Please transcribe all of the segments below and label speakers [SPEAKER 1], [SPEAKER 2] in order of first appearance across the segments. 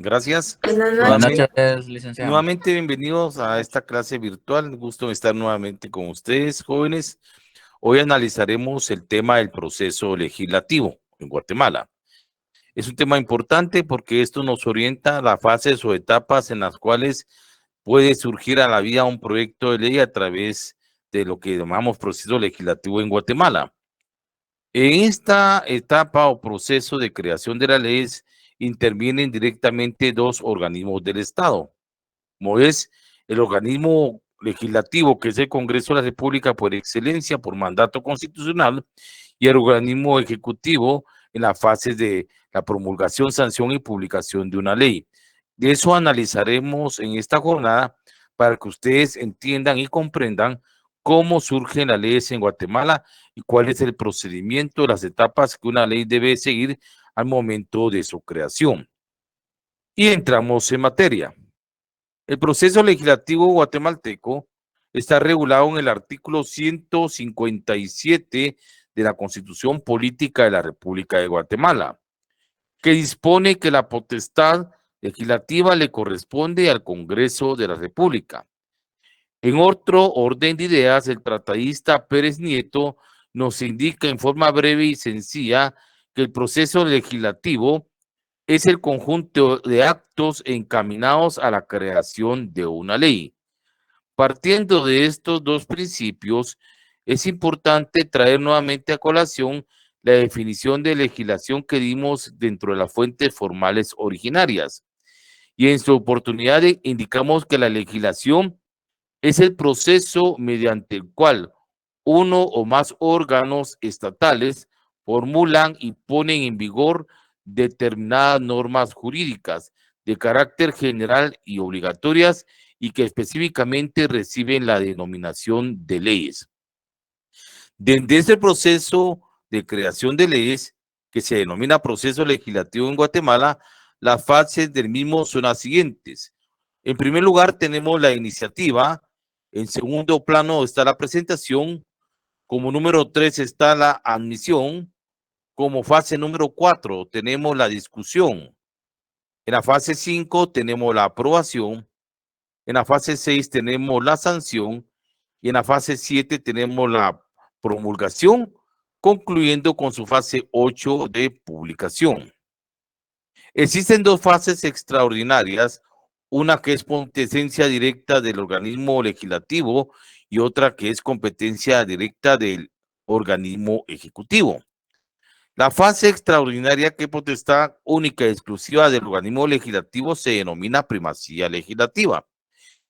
[SPEAKER 1] Gracias.
[SPEAKER 2] Buenas noches, licenciado.
[SPEAKER 1] Nuevamente bienvenidos a esta clase virtual. Un gusto estar nuevamente con ustedes, jóvenes. Hoy analizaremos el tema del proceso legislativo en Guatemala. Es un tema importante porque esto nos orienta a las fases o etapas en las cuales puede surgir a la vida un proyecto de ley a través de lo que llamamos proceso legislativo en Guatemala. En esta etapa o proceso de creación de las leyes intervienen directamente dos organismos del Estado, como es el organismo legislativo, que es el Congreso de la República por excelencia, por mandato constitucional, y el organismo ejecutivo en las fases de la promulgación, sanción y publicación de una ley. De eso analizaremos en esta jornada para que ustedes entiendan y comprendan cómo surgen las leyes en Guatemala y cuál es el procedimiento, las etapas que una ley debe seguir al momento de su creación. Y entramos en materia. El proceso legislativo guatemalteco está regulado en el artículo 157 de la Constitución Política de la República de Guatemala, que dispone que la potestad legislativa le corresponde al Congreso de la República. En otro orden de ideas, el tratadista Pérez Nieto nos indica en forma breve y sencilla que el proceso legislativo es el conjunto de actos encaminados a la creación de una ley. Partiendo de estos dos principios, es importante traer nuevamente a colación la definición de legislación que dimos dentro de las fuentes formales originarias. Y en su oportunidad indicamos que la legislación es el proceso mediante el cual uno o más órganos estatales formulan y ponen en vigor determinadas normas jurídicas de carácter general y obligatorias y que específicamente reciben la denominación de leyes. Desde este proceso de creación de leyes, que se denomina proceso legislativo en Guatemala, las fases del mismo son las siguientes. En primer lugar, tenemos la iniciativa. En segundo plano está la presentación. Como número 3 está la admisión. Como fase número 4 tenemos la discusión. En la fase 5 tenemos la aprobación. En la fase 6 tenemos la sanción. Y en la fase 7 tenemos la promulgación, concluyendo con su fase 8 de publicación. Existen dos fases extraordinarias, una que es competencia directa del organismo legislativo y otra que es competencia directa del organismo ejecutivo. La fase extraordinaria, que es potestad única y exclusiva del organismo legislativo, se denomina primacía legislativa.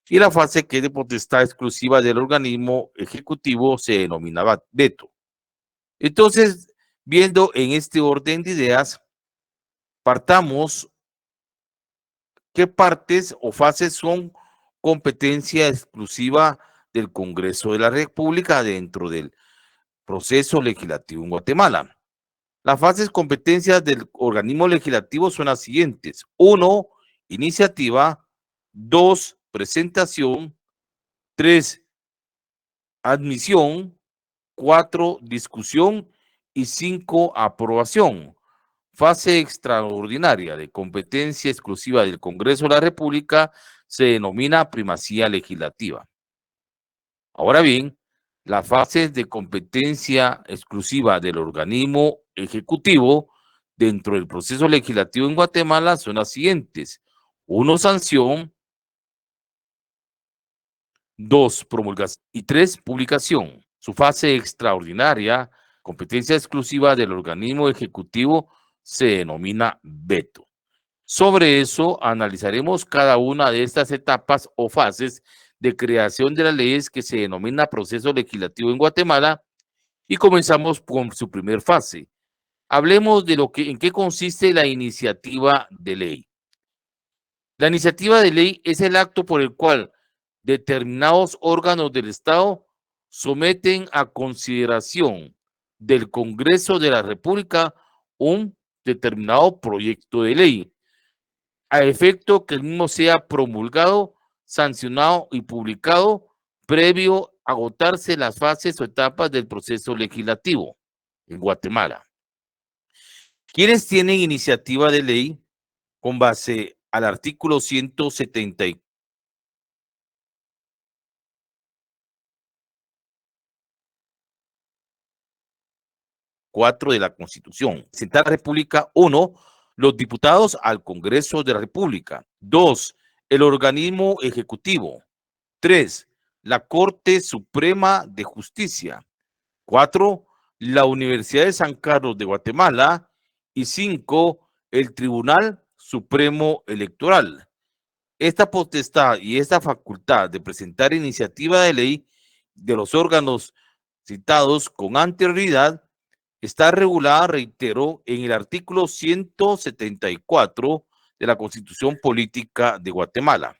[SPEAKER 1] Y la fase que es de potestad exclusiva del organismo ejecutivo se denomina veto. Entonces, viendo en este orden de ideas, partamos qué partes o fases son competencia exclusiva del Congreso de la República dentro del proceso legislativo en Guatemala. Las fases competencias del organismo legislativo son las siguientes. 1, iniciativa. 2, presentación. 3, admisión. 4, discusión. Y 5, aprobación. Fase extraordinaria de competencia exclusiva del Congreso de la República se denomina primacía legislativa. Ahora bien, las fases de competencia exclusiva del organismo ejecutivo dentro del proceso legislativo en Guatemala son las siguientes. 1, sanción. 2, promulgación. Y 3, publicación. Su fase extraordinaria, competencia exclusiva del organismo ejecutivo, se denomina veto. Sobre eso analizaremos cada una de estas etapas o fases de creación de las leyes que se denomina proceso legislativo en Guatemala y comenzamos con su primer fase. Hablemos de en qué consiste la iniciativa de ley. La iniciativa de ley es el acto por el cual determinados órganos del Estado someten a consideración del Congreso de la República un determinado proyecto de ley, a efecto que el mismo sea promulgado, sancionado y publicado previo a agotarse las fases o etapas del proceso legislativo en Guatemala. ¿Quiénes tienen iniciativa de ley con base al artículo 174 de la Constitución. Presentar a la República, 1, los diputados al Congreso de la República. 2, el organismo ejecutivo. 3, la Corte Suprema de Justicia. 4, la Universidad de San Carlos de Guatemala. Y 5, el Tribunal Supremo Electoral. Esta potestad y esta facultad de presentar iniciativa de ley de los órganos citados con anterioridad está regulada, reitero, en el artículo 174 de la Constitución Política de Guatemala.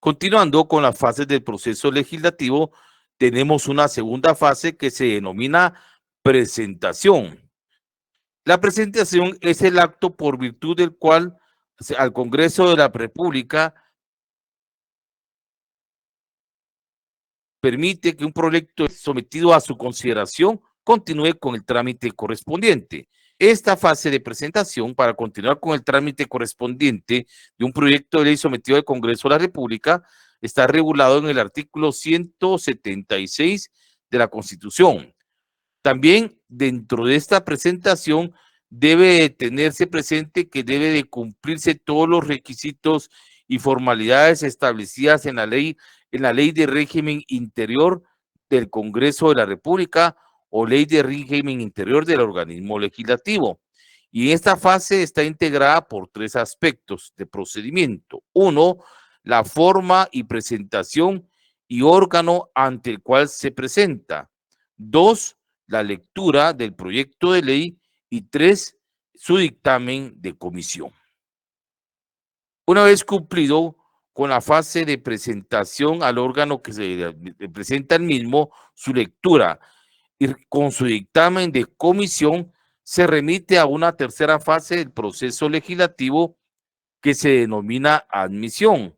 [SPEAKER 1] Continuando con las fases del proceso legislativo, tenemos una segunda fase que se denomina presentación. La presentación es el acto por virtud del cual al Congreso de la República permite que un proyecto sometido a su consideración continúe con el trámite correspondiente. Esta fase de presentación, para continuar con el trámite correspondiente de un proyecto de ley sometido al Congreso de la República, está regulado en el artículo 176 de la Constitución. También dentro de esta presentación debe tenerse presente que debe de cumplirse todos los requisitos y formalidades establecidas en la ley de régimen interior del Congreso de la República o ley de régimen interior del organismo legislativo. Y esta fase está integrada por 3 aspectos de procedimiento. 1, la forma y presentación y órgano ante el cual se presenta. 2, la lectura del proyecto de ley. Y 3, su dictamen de comisión. Una vez cumplido con la fase de presentación al órgano que se presenta el mismo, su lectura y con su dictamen de comisión, se remite a una tercera fase del proceso legislativo que se denomina admisión.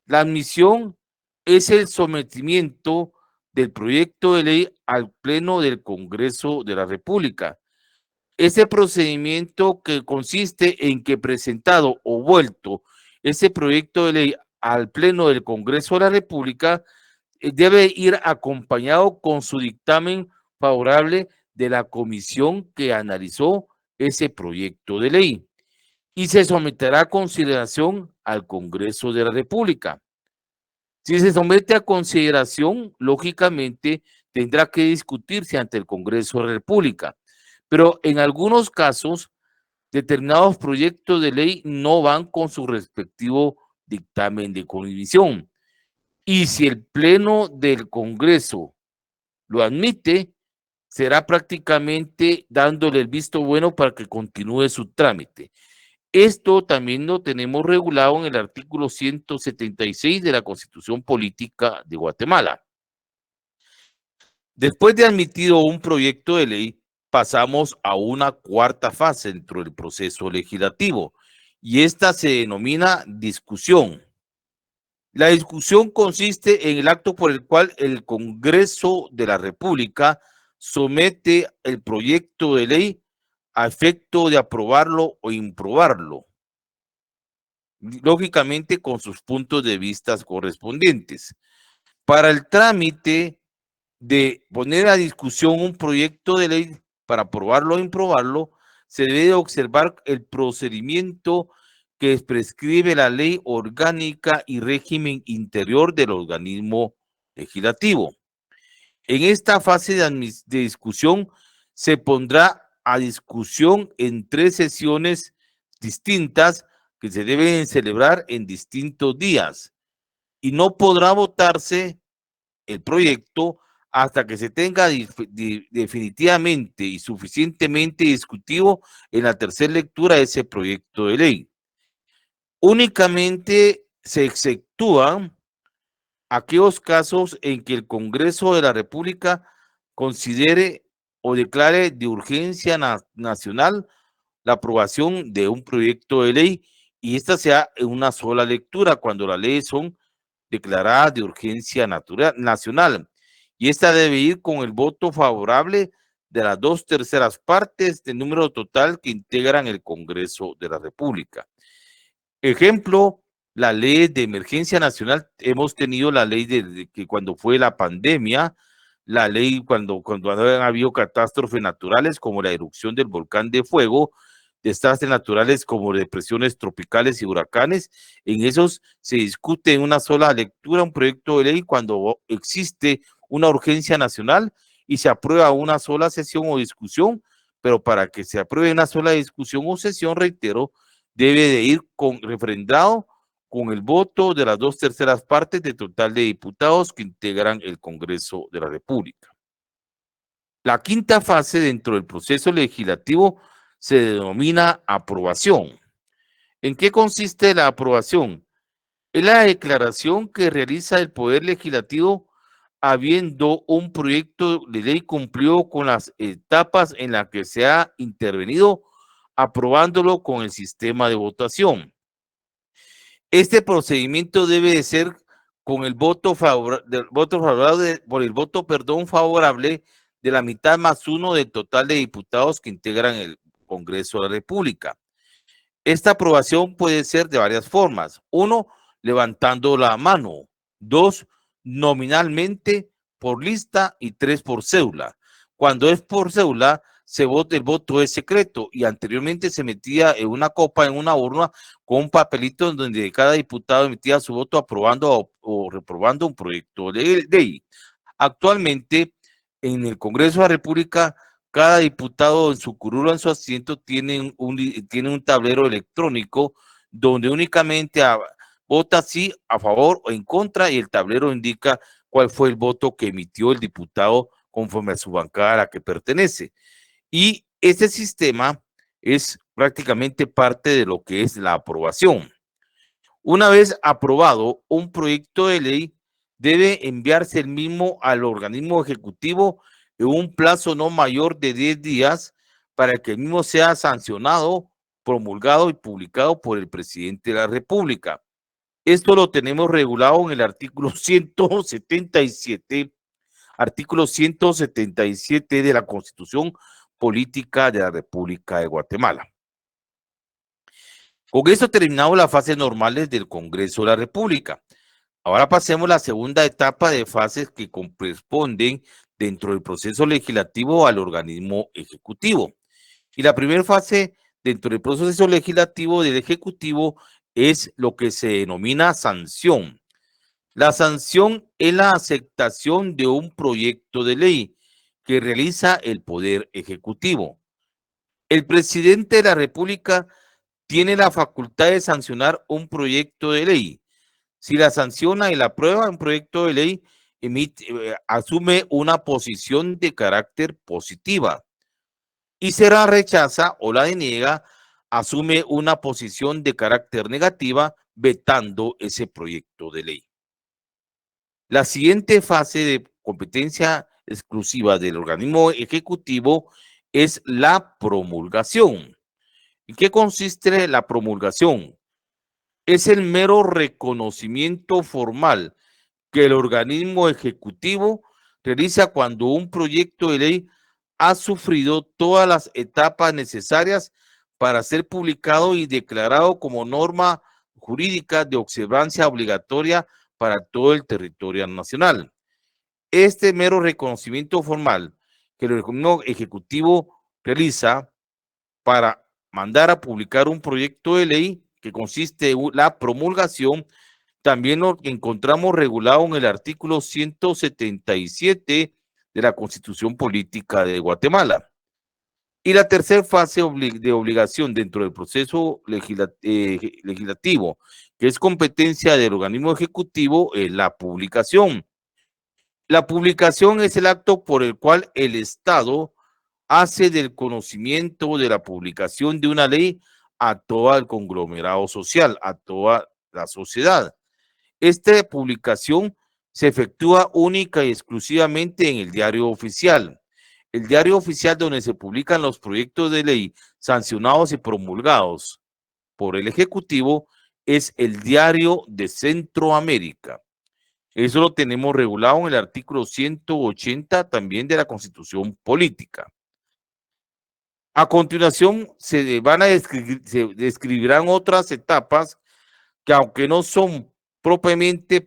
[SPEAKER 1] La admisión es el sometimiento del proyecto de ley al Pleno del Congreso de la República. Ese procedimiento que consiste en que presentado o vuelto ese proyecto de ley al Pleno del Congreso de la República debe ir acompañado con su dictamen favorable de la comisión que analizó ese proyecto de ley y se someterá a consideración al Congreso de la República. Si se somete a consideración, lógicamente tendrá que discutirse ante el Congreso de la República, pero en algunos casos, determinados proyectos de ley no van con su respectivo dictamen de comisión. Y si el Pleno del Congreso lo admite, será prácticamente dándole el visto bueno para que continúe su trámite. Esto también lo tenemos regulado en el artículo 176 de la Constitución Política de Guatemala. Después de admitido un proyecto de ley, pasamos a una cuarta fase dentro del proceso legislativo y esta se denomina discusión. La discusión consiste en el acto por el cual el Congreso de la República somete el proyecto de ley a efecto de aprobarlo o improbarlo, lógicamente con sus puntos de vista correspondientes. Para el trámite de poner a discusión un proyecto de ley para aprobarlo o improbarlo, se debe observar el procedimiento que prescribe la ley orgánica y régimen interior del organismo legislativo. En esta fase de discusión se pondrá a discusión en 3 sesiones distintas que se deben celebrar en distintos días y no podrá votarse el proyecto hasta que se tenga definitivamente y suficientemente discutido en la tercera lectura de ese proyecto de ley. Únicamente se exceptúan aquellos casos en que el Congreso de la República considere o declare de urgencia nacional la aprobación de un proyecto de ley y esta sea en una sola lectura cuando las leyes son declaradas de urgencia nacional. Y esta debe ir con el voto favorable de las 2/3 partes del número total que integran el Congreso de la República. Ejemplo, la ley de emergencia nacional, hemos tenido la ley de que cuando fue la pandemia, la ley cuando han habido catástrofes naturales como la erupción del volcán de fuego, desastres naturales como depresiones tropicales y huracanes, en esos se discute en una sola lectura un proyecto de ley cuando existe una urgencia nacional y se aprueba una sola sesión o discusión, pero para que se apruebe una sola discusión o sesión, reitero, debe de ir refrendado con el voto de las 2/3 partes del total de diputados que integran el Congreso de la República. La quinta fase dentro del proceso legislativo se denomina aprobación. ¿En qué consiste la aprobación? Es la declaración que realiza el Poder Legislativo habiendo un proyecto de ley cumplido con las etapas en las que se ha intervenido, aprobándolo con el sistema de votación. Este procedimiento debe de ser con el voto favorable, por el voto, favorable de la mitad más uno del total de diputados que integran el Congreso de la República. Esta aprobación puede ser de varias formas. Uno, levantando la mano. Dos, nominalmente por lista y tres, por cédula. Cuando es por cédula, el voto es secreto y anteriormente se metía en una copa, en una urna, con un papelito en donde cada diputado emitía su voto aprobando o reprobando un proyecto de ley. Actualmente, en el Congreso de la República, cada diputado en su curul, en su asiento, tiene un tablero electrónico donde únicamente vota sí, a favor o en contra, y el tablero indica cuál fue el voto que emitió el diputado conforme a su bancada a la que pertenece. Y este sistema es prácticamente parte de lo que es la aprobación. Una vez aprobado un proyecto de ley, debe enviarse el mismo al organismo ejecutivo en un plazo no mayor de 10 días para que el mismo sea sancionado, promulgado y publicado por el presidente de la República. Esto lo tenemos regulado en el artículo 177 de la Constitución Política de la República de Guatemala. Con esto terminamos las fases normales del Congreso de la República. Ahora pasemos a la segunda etapa de fases que corresponden dentro del proceso legislativo al organismo ejecutivo. Y la primera fase dentro del proceso legislativo del ejecutivo es lo que se denomina sanción. La sanción es la aceptación de un proyecto de ley que realiza el Poder Ejecutivo. El presidente de la República tiene la facultad de sancionar un proyecto de ley. Si la sanciona y la aprueba un proyecto de ley, asume una posición de carácter positiva. Y si la rechaza o la deniega, asume una posición de carácter negativa, vetando ese proyecto de ley. La siguiente fase de competencia exclusiva del organismo ejecutivo es la promulgación. ¿En qué consiste la promulgación? Es el mero reconocimiento formal que el organismo ejecutivo realiza cuando un proyecto de ley ha sufrido todas las etapas necesarias para ser publicado y declarado como norma jurídica de observancia obligatoria para todo el territorio nacional. Este mero reconocimiento formal que el organismo ejecutivo realiza para mandar a publicar un proyecto de ley que consiste en la promulgación, también lo encontramos regulado en el artículo 177 de la Constitución Política de Guatemala. Y la tercera fase de obligación dentro del proceso legislativo, que es competencia del organismo ejecutivo, es la publicación. La publicación es el acto por el cual el Estado hace del conocimiento de la publicación de una ley a todo el conglomerado social, a toda la sociedad. Esta publicación se efectúa única y exclusivamente en el diario oficial. El diario oficial donde se publican los proyectos de ley sancionados y promulgados por el Ejecutivo es el Diario de Centroamérica. Eso lo tenemos regulado en el artículo 180 también de la Constitución Política. A continuación se describirán otras etapas que aunque no son propiamente